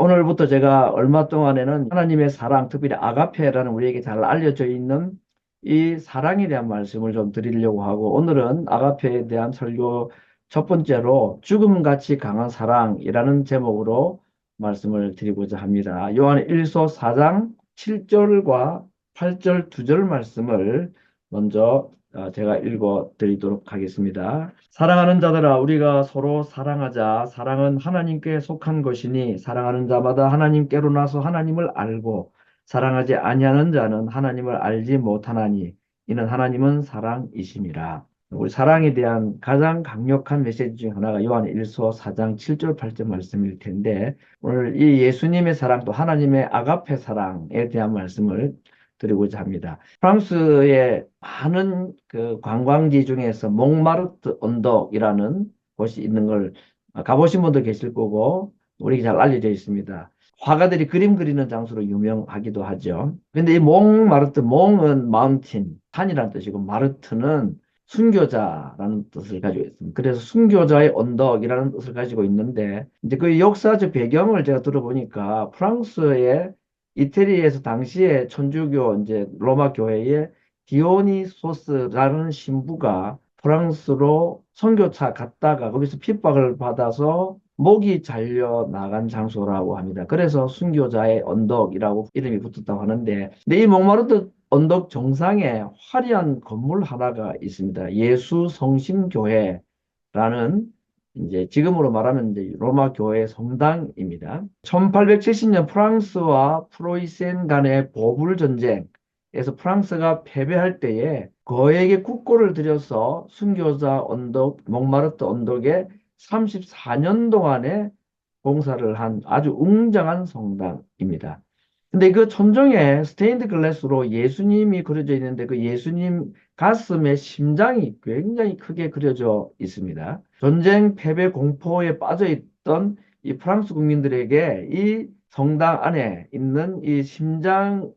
오늘부터 제가 얼마 동안에는 하나님의 사랑, 특별히 아가페라는 우리에게 잘 알려져 있는 이 사랑에 대한 말씀을 좀 드리려고 하고, 오늘은 아가페에 대한 설교 첫 번째로 죽음같이 강한 사랑이라는 제목으로 말씀을 드리고자 합니다. 요한 1서 4장 7절과 8절 2절 말씀을 먼저 제가 읽어 드리도록 하겠습니다. 사랑하는 자들아, 우리가 서로 사랑하자. 사랑은 하나님께 속한 것이니 사랑하는 자마다 하나님께로 나서 하나님을 알고, 사랑하지 아니하는 자는 하나님을 알지 못하나니 이는 하나님은 사랑이심이라. 우리 사랑에 대한 가장 강력한 메시지 중 하나가 요한 1서 4장 7절 8절 말씀일 텐데, 오늘 이 예수님의 사랑, 또 하나님의 아가페 사랑에 대한 말씀을 드리고자 합니다. 프랑스의 많은 그 관광지 중에서 몽마르트 언덕이라는 곳이 있는 걸 가보신 분도 계실 거고, 우리 잘 알려져 있습니다. 화가들이 그림 그리는 장소로 유명하기도 하죠. 근데 이 몽마르트, 몽은 마운틴, 산이라는 뜻이고, 마르트는 순교자라는 뜻을 가지고 있습니다. 그래서 순교자의 언덕이라는 뜻을 가지고 있는데, 이제 그 역사적 배경을 제가 들어보니까 프랑스의 이태리에서 당시에 천주교 이제 로마 교회의 디오니소스라는 신부가 프랑스로 선교차 갔다가 거기서 핍박을 받아서 목이 잘려 나간 장소라고 합니다. 그래서 순교자의 언덕이라고 이름이 붙었다고 하는데, 근데 이 몽마르트 언덕 정상에 화려한 건물 하나가 있습니다. 예수 성심교회라는, 이제 지금으로 말하면 이제 로마 교회 성당입니다. 1870년 프랑스와 프로이센 간의 보불 전쟁에서 프랑스가 패배할 때에 거액의 국고를 들여서 순교자 언덕, 몽마르트 언덕에 34년 동안에 공사를 한 아주 웅장한 성당입니다. 근데 그 천정에 스테인드 글라스로 예수님이 그려져 있는데, 그 예수님 가슴에 심장이 굉장히 크게 그려져 있습니다. 전쟁 패배 공포에 빠져 있던 이 프랑스 국민들에게 이 성당 안에 있는 이 심장을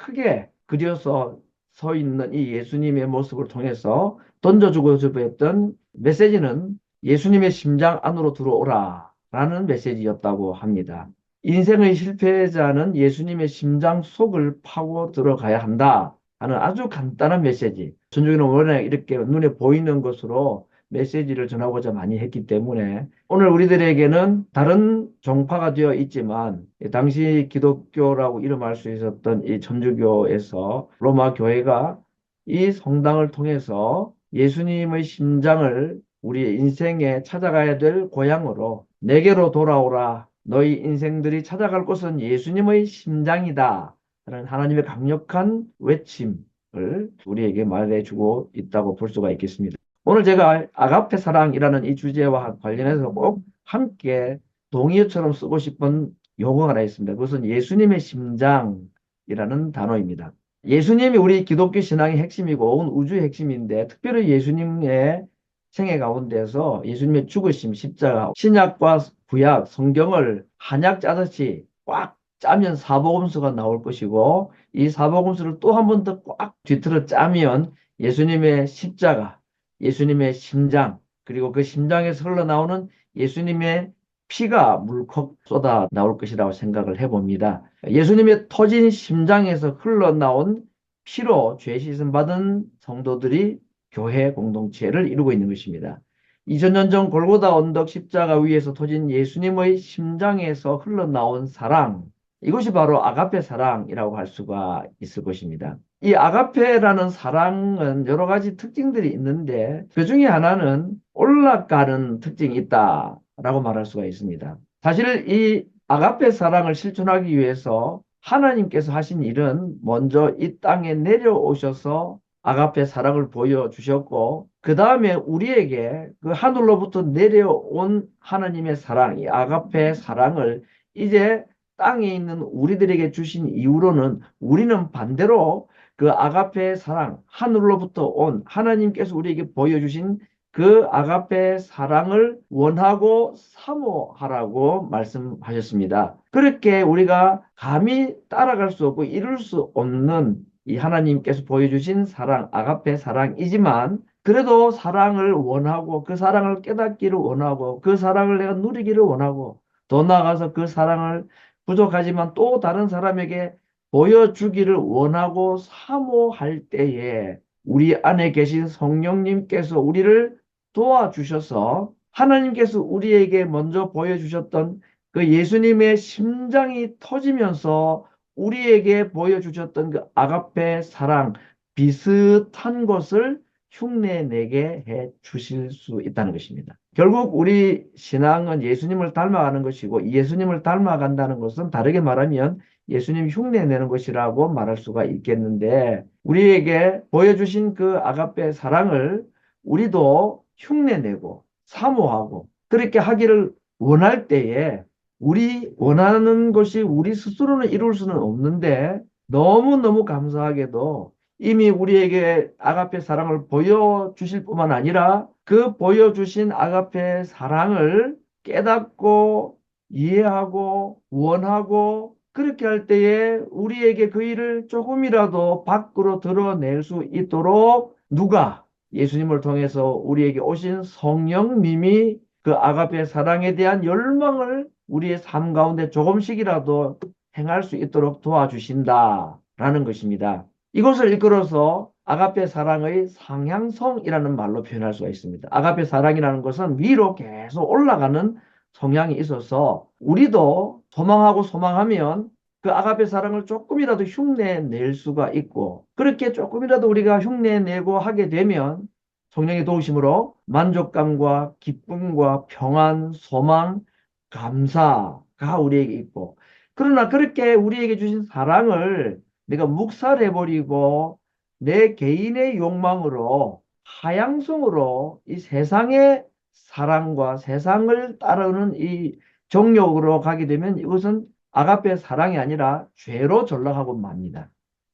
크게 그려서 서 있는 이 예수님의 모습을 통해서 던져주고 싶었던 메시지는 예수님의 심장 안으로 들어오라 라는 메시지였다고 합니다. 인생의 실패자는 예수님의 심장 속을 파고 들어가야 한다 하는 아주 간단한 메시지. 천주교는 원래 이렇게 눈에 보이는 것으로 메시지를 전하고자 많이 했기 때문에, 오늘 우리들에게는 다른 종파가 되어 있지만 당시 기독교라고 이름할 수 있었던 이 천주교에서 로마 교회가 이 성당을 통해서 예수님의 심장을 우리의 인생에 찾아가야 될 고향으로, 내게로 돌아오라, 너희 인생들이 찾아갈 곳은 예수님의 심장이다 라는 하나님의 강력한 외침을 우리에게 말해주고 있다고 볼 수가 있겠습니다. 오늘 제가 아가페 사랑이라는 이 주제와 관련해서 꼭 함께 동의어처럼 쓰고 싶은 용어가 하나 있습니다. 그것은 예수님의 심장이라는 단어입니다. 예수님이 우리 기독교 신앙의 핵심이고 온 우주의 핵심인데, 특별히 예수님의 생애 가운데서 예수님의 죽으심, 십자가, 신약과 구약, 성경을 한약 짜듯이 꽉 짜면 사복음서가 나올 것이고, 이 사복음서를 또 한 번 더 꽉 뒤틀어 짜면 예수님의 십자가, 예수님의 심장, 그리고 그 심장에서 흘러나오는 예수님의 피가 물컥 쏟아 나올 것이라고 생각을 해봅니다. 예수님의 터진 심장에서 흘러나온 피로 죄 씻음 받은 성도들이 교회 공동체를 이루고 있는 것입니다. 2000년 전 골고다 언덕 십자가 위에서 터진 예수님의 심장에서 흘러나온 사랑, 이것이 바로 아가페 사랑이라고 할 수가 있을 것입니다. 이 아가페라는 사랑은 여러 가지 특징들이 있는데, 그 중에 하나는 올라가는 특징이 있다라고 말할 수가 있습니다. 사실 이 아가페 사랑을 실천하기 위해서 하나님께서 하신 일은 먼저 이 땅에 내려오셔서 아가페 사랑을 보여주셨고, 그 다음에 우리에게 그 하늘로부터 내려온 하나님의 사랑, 이 아가페 사랑을 이제 땅에 있는 우리들에게 주신 이후로는, 우리는 반대로 그 아가페 사랑, 하늘로부터 온 하나님께서 우리에게 보여주신 그 아가페 사랑을 원하고 사모하라고 말씀하셨습니다. 그렇게 우리가 감히 따라갈 수 없고 이룰 수 없는 이 하나님께서 보여주신 사랑, 아가페 사랑이지만, 그래도 사랑을 원하고 그 사랑을 깨닫기를 원하고 그 사랑을 내가 누리기를 원하고 더 나아가서 그 사랑을 부족하지만 또 다른 사람에게 보여주기를 원하고 사모할 때에 우리 안에 계신 성령님께서 우리를 도와주셔서 하나님께서 우리에게 먼저 보여주셨던 그 예수님의 심장이 터지면서 우리에게 보여주셨던 그 아가페 사랑, 비슷한 것을 흉내내게 해 주실 수 있다는 것입니다. 결국 우리 신앙은 예수님을 닮아가는 것이고, 예수님을 닮아간다는 것은 다르게 말하면 예수님 흉내내는 것이라고 말할 수가 있겠는데, 우리에게 보여주신 그 아가페 사랑을 우리도 흉내내고 사모하고 그렇게 하기를 원할 때에, 우리 원하는 것이 우리 스스로는 이룰 수는 없는데 너무너무 감사하게도 이미 우리에게 아가페 사랑을 보여주실 뿐만 아니라 그 보여주신 아가페 사랑을 깨닫고 이해하고 원하고 그렇게 할 때에 우리에게 그 일을 조금이라도 밖으로 드러낼 수 있도록 누가? 예수님을 통해서 우리에게 오신 성령님이 그 아가페 사랑에 대한 열망을 우리의 삶 가운데 조금씩이라도 행할 수 있도록 도와주신다라는 것입니다. 이것을 이끌어서 아가페 사랑의 상향성이라는 말로 표현할 수가 있습니다. 아가페 사랑이라는 것은 위로 계속 올라가는 성향이 있어서 우리도 소망하고 소망하면 그 아가페 사랑을 조금이라도 흉내낼 수가 있고, 그렇게 조금이라도 우리가 흉내내고 하게 되면 성령의 도우심으로 만족감과 기쁨과 평안, 소망, 감사가 우리에게 있고, 그러나 그렇게 우리에게 주신 사랑을 내가 묵살해버리고 내 개인의 욕망으로 하향성으로 이 세상의 사랑과 세상을 따르는 이 정욕으로 가게 되면 이것은 아가페 사랑이 아니라 죄로 전락하고 맙니다.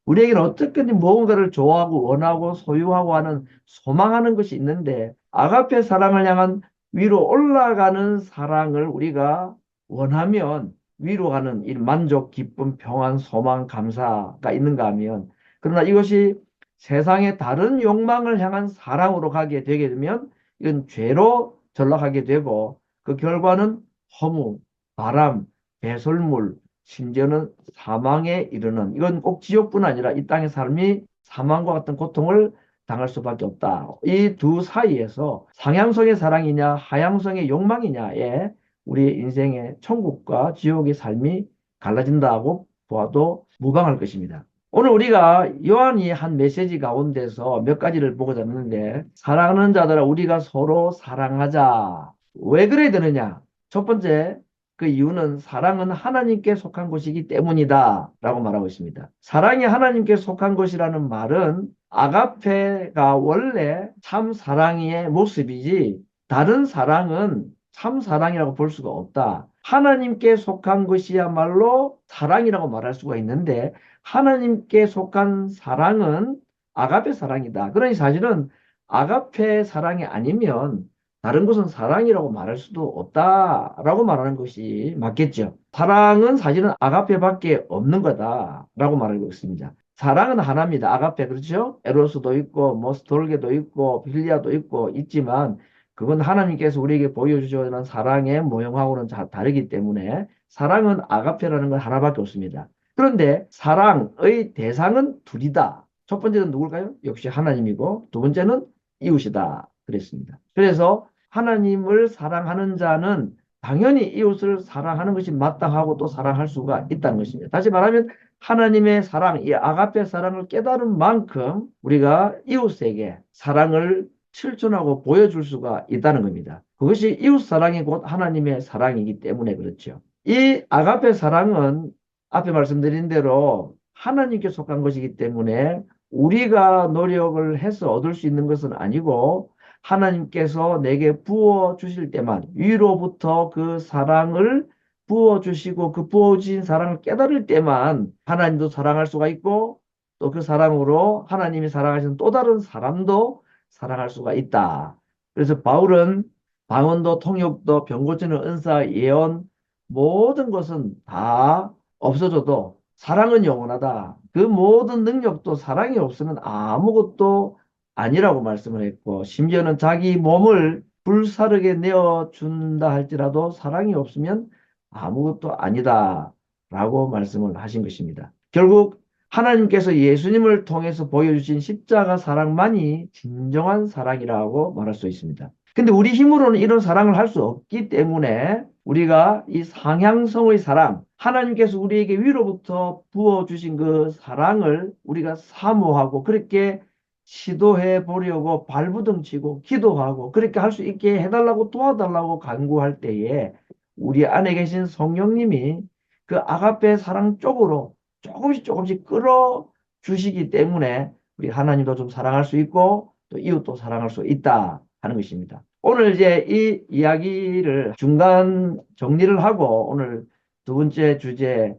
우리에게는 어떻게든 무언가를 좋아하고 원하고 소유하고 하는 소망하는 것이 있는데, 아가페 사랑을 향한 위로 올라가는 사랑을 우리가 원하면 위로 가는 이 만족, 기쁨, 평안, 소망, 감사가 있는가 하면, 그러나 이것이 세상의 다른 욕망을 향한 사랑으로 가게 되게 되면 이건 죄로 전락하게 되고, 그 결과는 허무, 바람, 배설물, 심지어는 사망에 이르는, 이건 꼭 지옥뿐 아니라 이 땅의 삶이 사망과 같은 고통을 당할 수밖에 없다. 이 두 사이에서 상향성의 사랑이냐 하향성의 욕망이냐에 우리 인생의 천국과 지옥의 삶이 갈라진다고 보아도 무방할 것입니다. 오늘 우리가 요한이 한 메시지 가운데서 몇 가지를 보고자 하는데, 사랑하는 자들아 우리가 서로 사랑하자. 왜 그래야 되느냐? 첫 번째, 그 이유는 사랑은 하나님께 속한 것이기 때문이다 라고 말하고 있습니다. 사랑이 하나님께 속한 것이라는 말은 아가페가 원래 참 사랑의 모습이지, 다른 사랑은 참 사랑이라고 볼 수가 없다. 하나님께 속한 것이야말로 사랑이라고 말할 수가 있는데, 하나님께 속한 사랑은 아가페 사랑이다. 그러니 사실은 아가페 사랑이 아니면 다른 것은 사랑이라고 말할 수도 없다라고 말하는 것이 맞겠죠. 사랑은 사실은 아가페밖에 없는 거다라고 말하고 있습니다. 사랑은 하나입니다. 아가페, 그렇죠? 에로스도 있고 뭐 스톨게도 있고 필리아도 있고 있지만, 그건 하나님께서 우리에게 보여주시는 사랑의 모형하고는 다르기 때문에 사랑은 아가페라는 건 하나밖에 없습니다. 그런데 사랑의 대상은 둘이다. 첫 번째는 누굴까요? 역시 하나님이고, 두 번째는 이웃이다 그랬습니다. 그래서 하나님을 사랑하는 자는 당연히 이웃을 사랑하는 것이 마땅하고 또 사랑할 수가 있다는 것입니다. 다시 말하면 하나님의 사랑, 이 아가페 사랑을 깨달은 만큼 우리가 이웃에게 사랑을 실천하고 보여줄 수가 있다는 겁니다. 그것이 이웃 사랑이 곧 하나님의 사랑이기 때문에 그렇죠. 이 아가페 사랑은 앞에 말씀드린 대로 하나님께 속한 것이기 때문에 우리가 노력을 해서 얻을 수 있는 것은 아니고, 하나님께서 내게 부어 주실 때만, 위로부터 그 사랑을 부어 주시고 그 부어 주신 사랑을 깨달을 때만 하나님도 사랑할 수가 있고, 또 그 사랑으로 하나님이 사랑하시는 또 다른 사람도 사랑할 수가 있다. 그래서 바울은 방언도 통역도 병 고치는 은사 예언 모든 것은 다 없어져도 사랑은 영원하다. 그 모든 능력도 사랑이 없으면 아무것도 아니라고 말씀을 했고, 심지어는 자기 몸을 불사르게 내어준다 할지라도 사랑이 없으면 아무것도 아니다 라고 말씀을 하신 것입니다. 결국 하나님께서 예수님을 통해서 보여주신 십자가 사랑만이 진정한 사랑이라고 말할 수 있습니다. 근데 우리 힘으로는 이런 사랑을 할 수 없기 때문에 우리가 이 상향성의 사랑, 하나님께서 우리에게 위로부터 부어주신 그 사랑을 우리가 사모하고 그렇게 시도해 보려고 발부둥 치고 기도하고 그렇게 할 수 있게 해달라고 도와달라고 간구할 때에 우리 안에 계신 성령님이 그 아가페 사랑 쪽으로 조금씩 끌어 주시기 때문에 우리 하나님도 좀 사랑할 수 있고 또 이웃도 사랑할 수 있다 하는 것입니다. 오늘 이제 이 이야기를 중간 정리를 하고 오늘 두 번째 주제를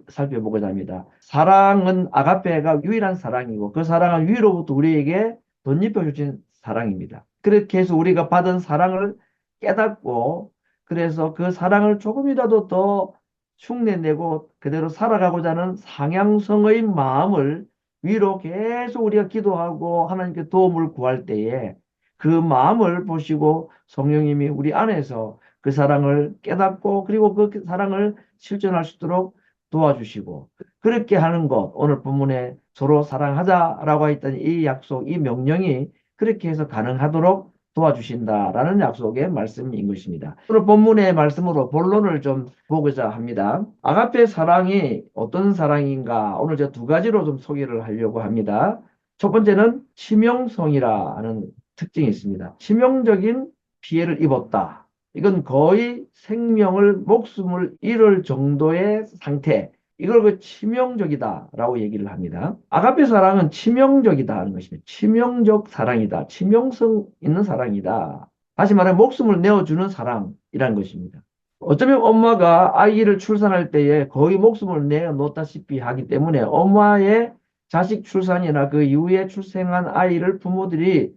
살펴보고자 합니다. 사랑은 아가페가 유일한 사랑이고 그 사랑은 위로부터 우리에게 덧입혀 주신 사랑입니다. 그렇게 해서 우리가 받은 사랑을 깨닫고 그래서 그 사랑을 조금이라도 더 흉내내고 그대로 살아가고자 하는 상향성의 마음을 위로 계속 우리가 기도하고 하나님께 도움을 구할 때에 그 마음을 보시고 성령님이 우리 안에서 그 사랑을 깨닫고 그리고 그 사랑을 실천할 수 있도록 도와주시고 그렇게 하는 것 오늘 본문에 서로 사랑하자라고 했던 이 약속 이 명령이 그렇게 해서 가능하도록 도와주신다라는 약속의 말씀인 것입니다. 오늘 본문의 말씀으로 본론을 좀 보고자 합니다. 아가페 사랑이 어떤 사랑인가 오늘 제가 두 가지로 좀 소개를 하려고 합니다. 첫 번째는 치명성이라는 특징이 있습니다. 치명적인 피해를 입었다. 이건 거의 생명을 목숨을 잃을 정도의 상태. 이걸 그 치명적이다라고 얘기를 합니다. 아가페 사랑은 치명적이다 하는 것입니다. 치명적 사랑이다. 치명성 있는 사랑이다. 다시 말해 목숨을 내어주는 사랑이라는 것입니다. 어쩌면 엄마가 아이를 출산할 때에 거의 목숨을 내어놓다시피 하기 때문에 엄마의 자식 출산이나 그 이후에 출생한 아이를 부모들이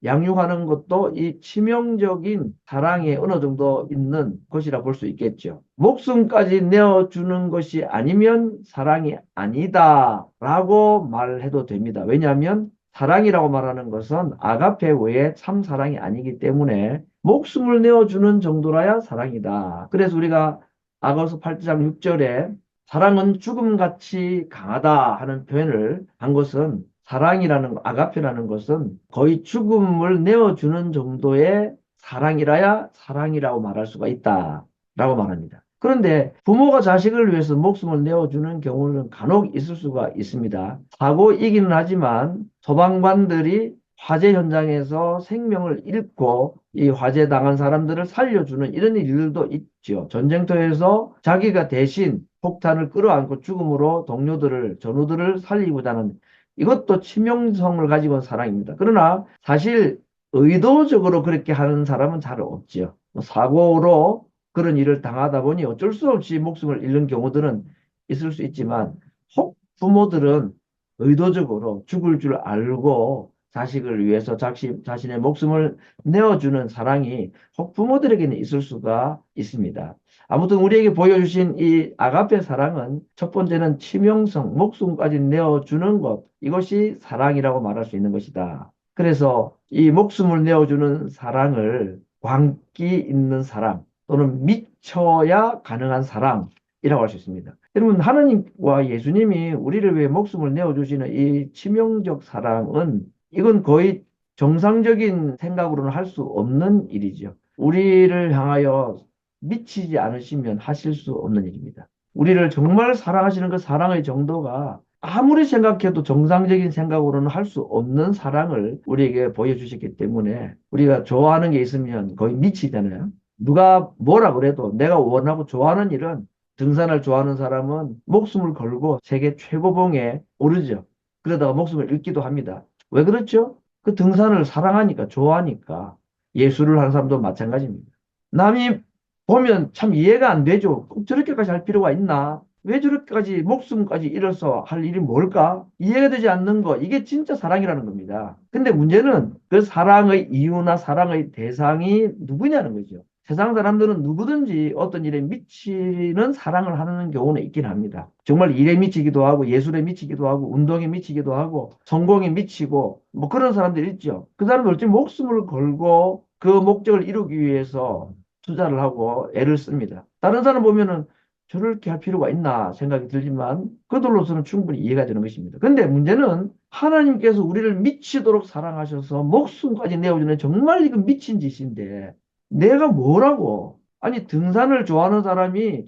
양육하는 것도 이 치명적인 사랑에 어느 정도 있는 것이라 볼 수 있겠죠. 목숨까지 내어주는 것이 아니면 사랑이 아니다라고 말해도 됩니다. 왜냐하면 사랑이라고 말하는 것은 아가페 외에 참 사랑이 아니기 때문에 목숨을 내어주는 정도라야 사랑이다. 그래서 우리가 아가서 8장 6절에 사랑은 죽음같이 강하다 하는 표현을 한 것은 사랑이라는 아가페라는 것은 거의 죽음을 내어주는 정도의 사랑이라야 사랑이라고 말할 수가 있다라고 말합니다. 그런데 부모가 자식을 위해서 목숨을 내어주는 경우는 간혹 있을 수가 있습니다. 사고이기는 하지만 소방관들이 화재 현장에서 생명을 잃고 이 화재 당한 사람들을 살려주는 이런 일들도 있죠. 전쟁터에서 자기가 대신 폭탄을 끌어안고 죽음으로 동료들을, 전우들을 살리고자 하는 이것도 치명성을 가지고 있는 사랑입니다. 그러나 사실 의도적으로 그렇게 하는 사람은 잘 없지요. 사고로 그런 일을 당하다 보니 어쩔 수 없이 목숨을 잃는 경우들은 있을 수 있지만 혹 부모들은 의도적으로 죽을 줄 알고 자식을 위해서 자신의 목숨을 내어주는 사랑이 혹 부모들에게는 있을 수가 있습니다. 아무튼 우리에게 보여주신 이 아가페 사랑은 첫 번째는 치명성, 목숨까지 내어주는 것, 이것이 사랑이라고 말할 수 있는 것이다. 그래서 이 목숨을 내어주는 사랑을 광기 있는 사랑 또는 미쳐야 가능한 사랑이라고 할 수 있습니다. 여러분, 하나님과 예수님이 우리를 위해 목숨을 내어주시는 이 치명적 사랑은 이건 거의 정상적인 생각으로는 할 수 없는 일이죠. 우리를 향하여 미치지 않으시면 하실 수 없는 일입니다. 우리를 정말 사랑하시는 그 사랑의 정도가 아무리 생각해도 정상적인 생각으로는 할 수 없는 사랑을 우리에게 보여주셨기 때문에 우리가 좋아하는 게 있으면 거의 미치잖아요. 누가 뭐라 그래도 내가 원하고 좋아하는 일은 등산을 좋아하는 사람은 목숨을 걸고 세계 최고봉에 오르죠. 그러다가 목숨을 잃기도 합니다. 왜 그렇죠? 그 등산을 사랑하니까, 좋아하니까. 예술을 하는 사람도 마찬가지입니다. 남이 보면 참 이해가 안 되죠. 꼭 저렇게까지 할 필요가 있나? 왜 저렇게까지 목숨까지 잃어서 할 일이 뭘까? 이해가 되지 않는 거. 이게 진짜 사랑이라는 겁니다. 근데 문제는 그 사랑의 이유나 사랑의 대상이 누구냐는 거죠. 세상 사람들은 누구든지 어떤 일에 미치는 사랑을 하는 경우는 있긴 합니다. 정말 일에 미치기도 하고 예술에 미치기도 하고 운동에 미치기도 하고 성공에 미치고 뭐 그런 사람들이 있죠. 그 사람들 어찌 목숨을 걸고 그 목적을 이루기 위해서 투자를 하고 애를 씁니다. 다른 사람 보면은 저렇게 할 필요가 있나 생각이 들지만 그들로서는 충분히 이해가 되는 것입니다. 근데 문제는 하나님께서 우리를 미치도록 사랑하셔서 목숨까지 내어주는 정말 이거 미친 짓인데 내가 뭐라고? 아니 등산을 좋아하는 사람이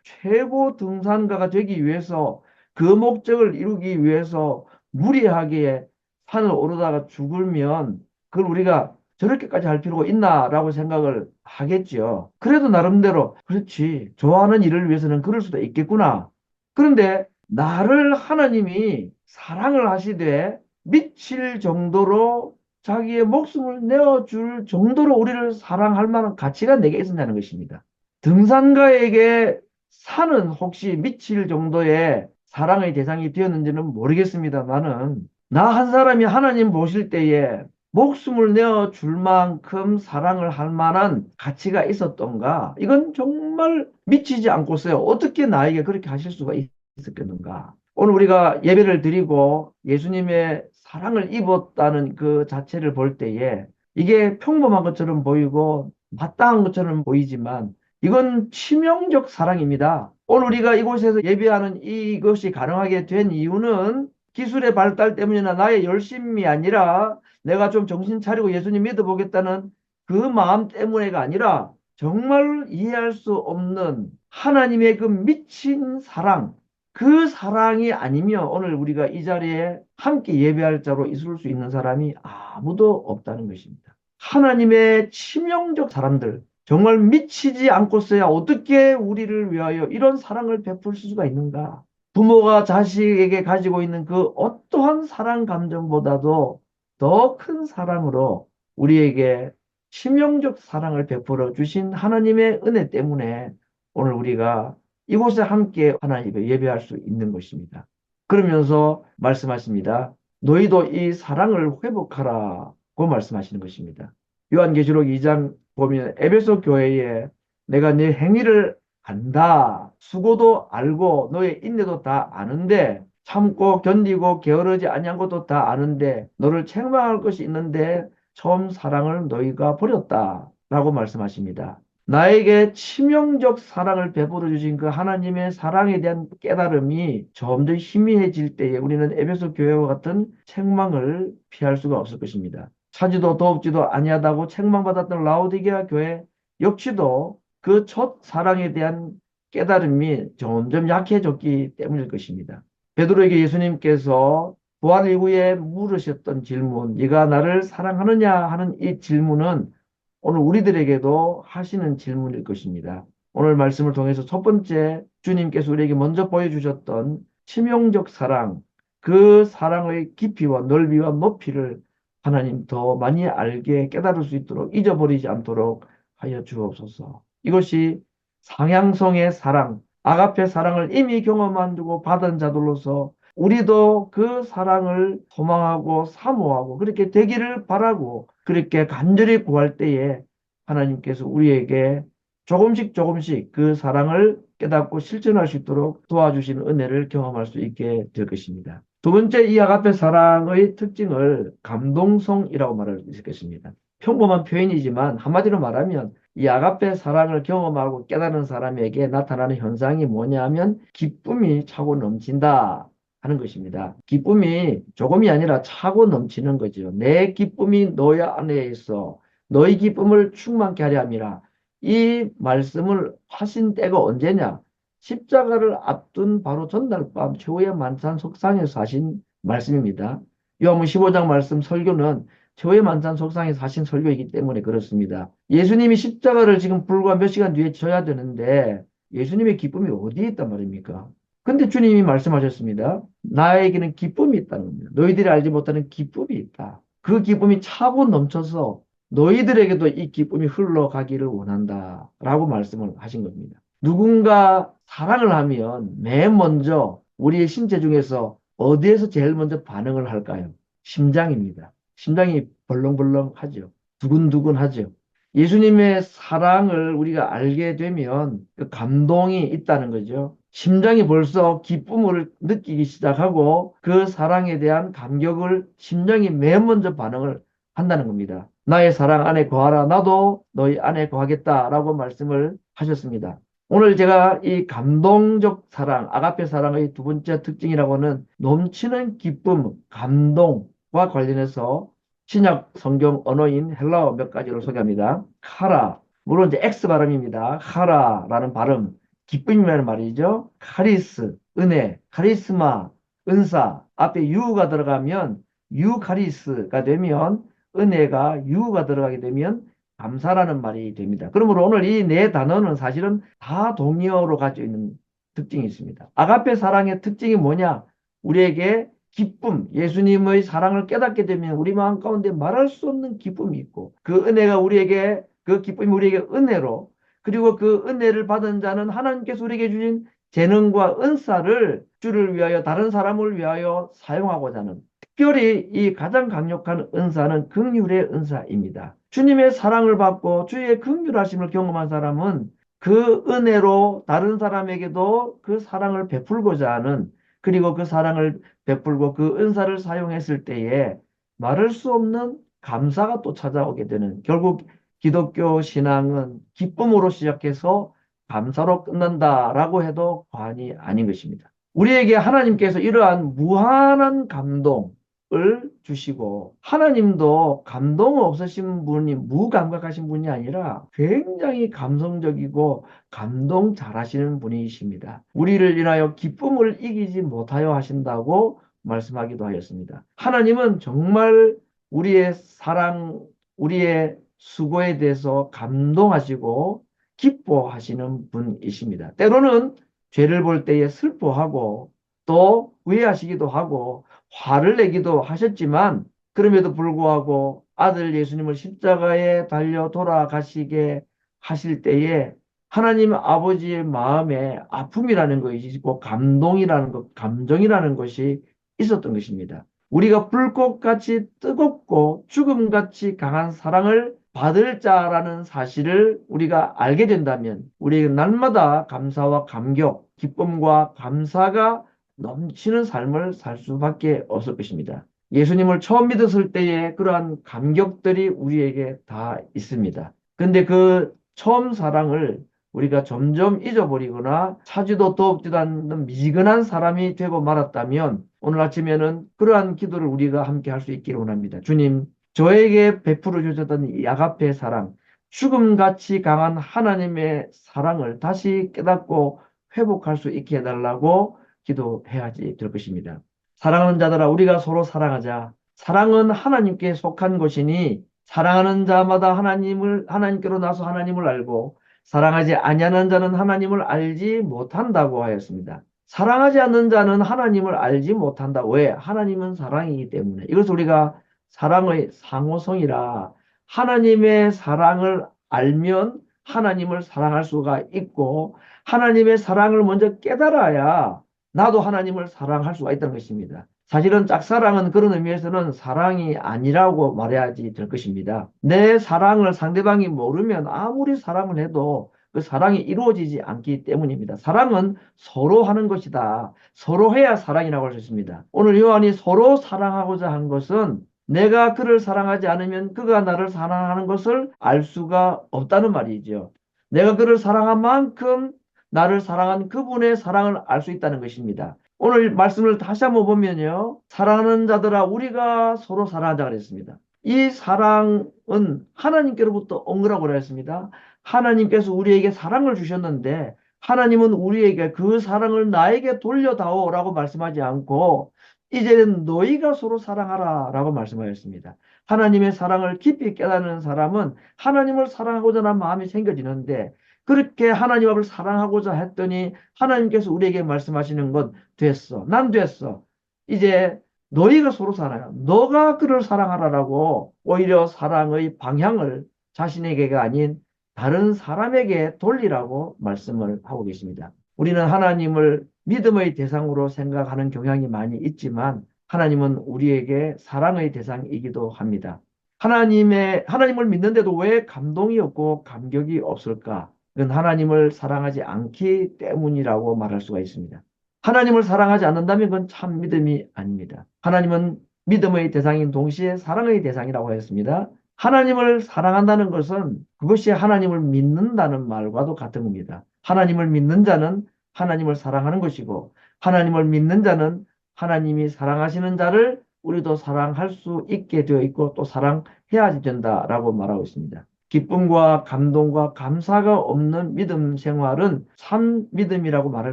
최고 등산가가 되기 위해서 그 목적을 이루기 위해서 무리하게 산을 오르다가 죽으면 그걸 우리가 저렇게까지 할 필요가 있나라고 생각을 하겠지요. 그래도 나름대로 그렇지. 좋아하는 일을 위해서는 그럴 수도 있겠구나. 그런데 나를 하나님이 사랑을 하시되 미칠 정도로 자기의 목숨을 내어줄 정도로 우리를 사랑할 만한 가치가 내게 있었냐는 것입니다. 등산가에게 산은 혹시 미칠 정도의 사랑의 대상이 되었는지는 모르겠습니다만은 나 한 사람이 하나님 보실 때에 목숨을 내어 줄 만큼 사랑을 할 만한 가치가 있었던가? 이건 정말 미치지 않고서요. 어떻게 나에게 그렇게 하실 수가 있었겠는가? 오늘 우리가 예배를 드리고 예수님의 사랑을 입었다는 그 자체를 볼 때에 이게 평범한 것처럼 보이고 마땅한 것처럼 보이지만 이건 치명적 사랑입니다. 오늘 우리가 이곳에서 예배하는 이것이 가능하게 된 이유는 기술의 발달 때문이나 나의 열심이 아니라 내가 좀 정신 차리고 예수님 믿어보겠다는 그 마음 때문에가 아니라 정말 이해할 수 없는 하나님의 그 미친 사랑, 그 사랑이 아니면 오늘 우리가 이 자리에 함께 예배할 자로 있을 수 있는 사람이 아무도 없다는 것입니다. 하나님의 치명적 사람들, 정말 미치지 않고서야 어떻게 우리를 위하여 이런 사랑을 베풀 수가 있는가? 부모가 자식에게 가지고 있는 그 어떠한 사랑 감정보다도 더 큰 사랑으로 우리에게 치명적 사랑을 베풀어 주신 하나님의 은혜 때문에 오늘 우리가 이곳에 함께 하나님께 예배할 수 있는 것입니다. 그러면서 말씀하십니다. 너희도 이 사랑을 회복하라고 말씀하시는 것입니다. 요한계시록 2장 보면 에베소 교회에 내가 네 행위를 안다. 수고도 알고 너의 인내도 다 아는데 참고 견디고 게으르지 아니한 것도 다 아는데 너를 책망할 것이 있는데 처음 사랑을 너희가 버렸다. 라고 말씀하십니다. 나에게 치명적 사랑을 베풀어 주신 그 하나님의 사랑에 대한 깨달음이 점점 희미해질 때에 우리는 에베소 교회와 같은 책망을 피할 수가 없을 것입니다. 차지도 더웁지도 아니하다고 책망받았던 라오디게아 교회 역시도 그 첫 사랑에 대한 깨달음이 점점 약해졌기 때문일 것입니다. 베드로에게 예수님께서 부활 이후에 물으셨던 질문, 네가 나를 사랑하느냐 하는 이 질문은 오늘 우리들에게도 하시는 질문일 것입니다. 오늘 말씀을 통해서 첫 번째 주님께서 우리에게 먼저 보여주셨던 치명적 사랑, 그 사랑의 깊이와 넓이와 높이를 하나님 더 많이 알게 깨달을 수 있도록 잊어버리지 않도록 하여 주옵소서. 이것이 상향성의 사랑, 아가페 사랑을 이미 경험한 두고 받은 자들로서 우리도 그 사랑을 소망하고 사모하고 그렇게 되기를 바라고 그렇게 간절히 구할 때에 하나님께서 우리에게 조금씩 조금씩 그 사랑을 깨닫고 실천할 수 있도록 도와주시는 은혜를 경험할 수 있게 될 것입니다. 두 번째 이 아가페 사랑의 특징을 감동성이라고 말할 수 있겠습니다. 평범한 표현이지만 한마디로 말하면 이 아가페 사랑을 경험하고 깨달은 사람에게 나타나는 현상이 뭐냐 하면 기쁨이 차고 넘친다 하는 것입니다. 기쁨이 조금이 아니라 차고 넘치는 거죠. 내 기쁨이 너희 안에 있어 너희 기쁨을 충만케 하려 함이라. 이 말씀을 하신 때가 언제냐? 십자가를 앞둔 바로 전날 밤 최후의 만찬 속상에서 하신 말씀입니다. 요한복음 15장 말씀 설교는 최후의 만찬 속상에서 하신 설교이기 때문에 그렇습니다. 예수님이 십자가를 지금 불과 몇 시간 뒤에 져야 되는데 예수님의 기쁨이 어디에 있단 말입니까? 근데 주님이 말씀하셨습니다. 나에게는 기쁨이 있다는 겁니다. 너희들이 알지 못하는 기쁨이 있다. 그 기쁨이 차고 넘쳐서 너희들에게도 이 기쁨이 흘러가기를 원한다. 라고 말씀을 하신 겁니다. 누군가 사랑을 하면 맨 먼저 우리의 신체 중에서 어디에서 제일 먼저 반응을 할까요? 심장입니다. 심장이 벌렁벌렁 하죠. 두근두근 하죠. 예수님의 사랑을 우리가 알게 되면 그 감동이 있다는 거죠. 심장이 벌써 기쁨을 느끼기 시작하고 그 사랑에 대한 감격을 심장이 맨 먼저 반응을 한다는 겁니다. 나의 사랑 안에 거하라. 나도 너희 안에 거하겠다라고 말씀을 하셨습니다. 오늘 제가 이 감동적 사랑, 아가페 사랑의 두 번째 특징이라고는 넘치는 기쁨, 감동과 관련해서 신약 성경 언어인 헬라어 몇 가지를 소개합니다. 카라, 물론 이제 X 발음입니다. 카라라는 발음, 기쁨이라는 말이죠. 카리스, 은혜, 카리스마, 은사, 앞에 유가 들어가면 유카리스가 되면 은혜가 유가 들어가게 되면 감사라는 말이 됩니다. 그러므로 오늘 이 네 단어는 사실은 다 동의어로 가지고 있는 특징이 있습니다. 아가페 사랑의 특징이 뭐냐? 우리에게 기쁨, 예수님의 사랑을 깨닫게 되면 우리 마음 가운데 말할 수 없는 기쁨이 있고 그 은혜가 우리에게 그 기쁨이 우리에게 은혜로 그리고 그 은혜를 받은 자는 하나님께서 우리에게 주신 재능과 은사를 주를 위하여 다른 사람을 위하여 사용하고자 하는 특별히 이 가장 강력한 은사는 긍휼의 은사입니다. 주님의 사랑을 받고 주의 긍휼하심을 경험한 사람은 그 은혜로 다른 사람에게도 그 사랑을 베풀고자 하는 그리고 그 사랑을 베풀고 그 은사를 사용했을 때에 말할 수 없는 감사가 또 찾아오게 되는 결국 기독교 신앙은 기쁨으로 시작해서 감사로 끝난다라고 해도 과언이 아닌 것입니다. 우리에게 하나님께서 이러한 무한한 감동을 주시고 하나님도 감동 없으신 분이 무감각하신 분이 아니라 굉장히 감성적이고 감동 잘하시는 분이십니다. 우리를 인하여 기쁨을 이기지 못하여 하신다고 말씀하기도 하였습니다. 하나님은 정말 우리의 사랑, 우리의 수고에 대해서 감동하시고 기뻐하시는 분이십니다. 때로는 죄를 볼 때에 슬퍼하고 또 후회하시기도 하고 화를 내기도 하셨지만 그럼에도 불구하고 아들 예수님을 십자가에 달려 돌아가시게 하실 때에 하나님 아버지의 마음에 아픔이라는 것이 있고 감동이라는 것, 감정이라는 것이 있었던 것입니다. 우리가 불꽃같이 뜨겁고 죽음같이 강한 사랑을 받을 자라는 사실을 우리가 알게 된다면 우리에게 날마다 감사와 감격, 기쁨과 감사가 넘치는 삶을 살 수밖에 없을 것입니다. 예수님을 처음 믿었을 때의 그러한 감격들이 우리에게 다 있습니다. 근데 그 처음 사랑을 우리가 점점 잊어버리거나 차지도 더럽지도 않는 미지근한 사람이 되고 말았다면 오늘 아침에는 그러한 기도를 우리가 함께 할 수 있기를 원합니다. 주님, 저에게 베풀어 주셨던 이 아가페 사랑, 죽음같이 강한 하나님의 사랑을 다시 깨닫고 회복할 수 있게 해달라고 기도해야지 될 것입니다. 사랑하는 자들아 우리가 서로 사랑하자. 사랑은 하나님께 속한 것이니 사랑하는 자마다 하나님께로 나서 하나님을 알고 사랑하지 아니하는 자는 하나님을 알지 못한다고 하였습니다. 사랑하지 않는 자는 하나님을 알지 못한다. 왜? 하나님은 사랑이기 때문에. 이것을 우리가 사랑의 상호성이라 하나님의 사랑을 알면 하나님을 사랑할 수가 있고 하나님의 사랑을 먼저 깨달아야 나도 하나님을 사랑할 수가 있다는 것입니다. 사실은 짝사랑은 그런 의미에서는 사랑이 아니라고 말해야지 될 것입니다. 내 사랑을 상대방이 모르면 아무리 사랑을 해도 그 사랑이 이루어지지 않기 때문입니다. 사랑은 서로 하는 것이다. 서로 해야 사랑이라고 할 수 있습니다. 오늘 요한이 서로 사랑하고자 한 것은 내가 그를 사랑하지 않으면 그가 나를 사랑하는 것을 알 수가 없다는 말이죠. 내가 그를 사랑한 만큼 나를 사랑한 그분의 사랑을 알 수 있다는 것입니다. 오늘 말씀을 다시 한번 보면요. 사랑하는 자들아 우리가 서로 사랑하자 그랬습니다. 이 사랑은 하나님께로부터 온 거라고 그랬습니다. 하나님께서 우리에게 사랑을 주셨는데 하나님은 우리에게 그 사랑을 나에게 돌려다오라고 말씀하지 않고 이제는 너희가 서로 사랑하라 라고 말씀하였습니다. 하나님의 사랑을 깊이 깨닫는 사람은 하나님을 사랑하고자 하는 마음이 생겨지는데 그렇게 하나님 앞을 사랑하고자 했더니 하나님께서 우리에게 말씀하시는 건 됐어. 난 됐어. 이제 너희가 서로 사랑해. 너가 그를 사랑하라라고 오히려 사랑의 방향을 자신에게가 아닌 다른 사람에게 돌리라고 말씀을 하고 계십니다. 우리는 하나님을 믿음의 대상으로 생각하는 경향이 많이 있지만 하나님은 우리에게 사랑의 대상이기도 합니다. 하나님을 믿는데도 왜 감동이 없고 감격이 없을까? 그건 하나님을 사랑하지 않기 때문이라고 말할 수가 있습니다. 하나님을 사랑하지 않는다면 그건 참 믿음이 아닙니다. 하나님은 믿음의 대상인 동시에 사랑의 대상이라고 했습니다. 하나님을 사랑한다는 것은 그것이 하나님을 믿는다는 말과도 같은 겁니다. 하나님을 믿는 자는 하나님을 사랑하는 것이고 하나님을 믿는 자는 하나님이 사랑하시는 자를 우리도 사랑할 수 있게 되어 있고 또 사랑해야 된다라고 말하고 있습니다. 기쁨과 감동과 감사가 없는 믿음 생활은 참 믿음이라고 말할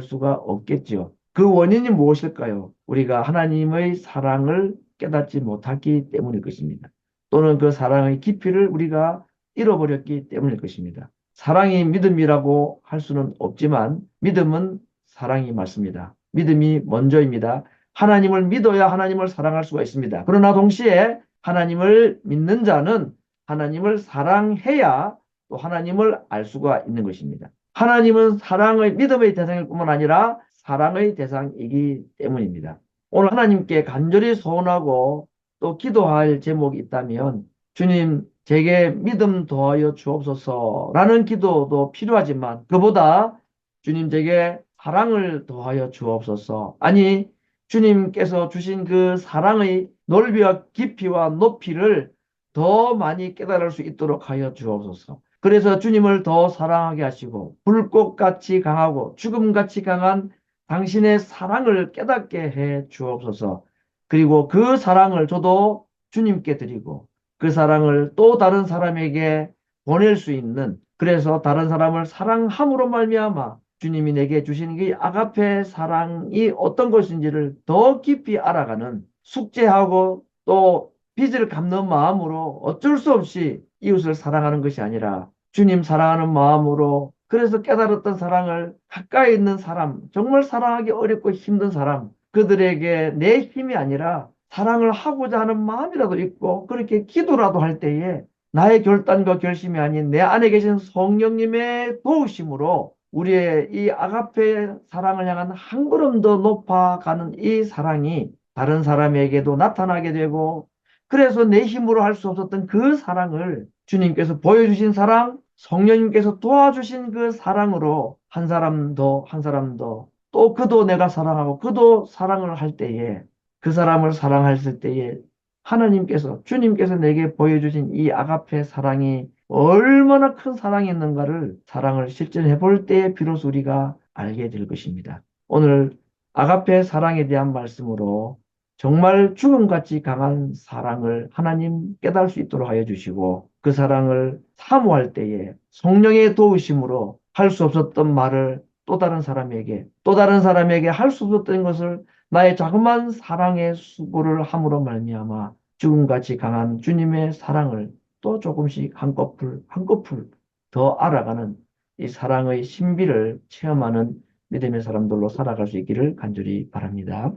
수가 없겠지요. 그 원인이 무엇일까요? 우리가 하나님의 사랑을 깨닫지 못했기 때문일 것입니다. 또는 그 사랑의 깊이를 우리가 잃어버렸기 때문일 것입니다. 사랑이 믿음이라고 할 수는 없지만 믿음은 사랑이 맞습니다. 믿음이 먼저입니다. 하나님을 믿어야 하나님을 사랑할 수가 있습니다. 그러나 동시에 하나님을 믿는 자는 하나님을 사랑해야 또 하나님을 알 수가 있는 것입니다. 하나님은 사랑의 믿음의 대상일 뿐만 아니라 사랑의 대상이기 때문입니다. 오늘 하나님께 간절히 소원하고 또 기도할 제목이 있다면 주님 제게 믿음 더하여 주옵소서라는 기도도 필요하지만 그보다 주님 제게 사랑을 더하여 주옵소서. 아니 주님께서 주신 그 사랑의 넓이와 깊이와 높이를 더 많이 깨달을 수 있도록 하여 주옵소서. 그래서 주님을 더 사랑하게 하시고 불꽃같이 강하고 죽음같이 강한 당신의 사랑을 깨닫게 해 주옵소서. 그리고 그 사랑을 저도 주님께 드리고 그 사랑을 또 다른 사람에게 보낼 수 있는 그래서 다른 사람을 사랑함으로 말미암아 주님이 내게 주신 이 아가페 사랑이 어떤 것인지를 더 깊이 알아가는 숙제하고 또 빚을 갚는 마음으로 어쩔 수 없이 이웃을 사랑하는 것이 아니라 주님 사랑하는 마음으로 그래서 깨달았던 사랑을 가까이 있는 사람, 정말 사랑하기 어렵고 힘든 사람, 그들에게 내 힘이 아니라 사랑을 하고자 하는 마음이라도 있고 그렇게 기도라도 할 때에 나의 결단과 결심이 아닌 내 안에 계신 성령님의 도우심으로 우리의 이 아가페 사랑을 향한 한 걸음 더 높아가는 이 사랑이 다른 사람에게도 나타나게 되고 그래서 내 힘으로 할 수 없었던 그 사랑을 주님께서 보여주신 사랑, 성령님께서 도와주신 그 사랑으로 한 사람 더, 한 사람 더, 또 그도 내가 사랑하고 그도 사랑을 할 때에 그 사람을 사랑했을 때에 하나님께서, 주님께서 내게 보여주신 이 아가페 사랑이 얼마나 큰 사랑이었는가를 사랑을 실천해 볼 때에 비로소 우리가 알게 될 것입니다. 오늘 아가페 사랑에 대한 말씀으로 정말 죽음같이 강한 사랑을 하나님 깨달을 수 있도록 하여 주시고 그 사랑을 사모할 때에 성령의 도우심으로 할 수 없었던 말을 또 다른 사람에게 할 수 없었던 것을 나의 자그마한 사랑의 수고를 함으로 말미암아 죽음같이 강한 주님의 사랑을 또 조금씩 한 커플 더 알아가는 이 사랑의 신비를 체험하는 믿음의 사람들로 살아갈 수 있기를 간절히 바랍니다.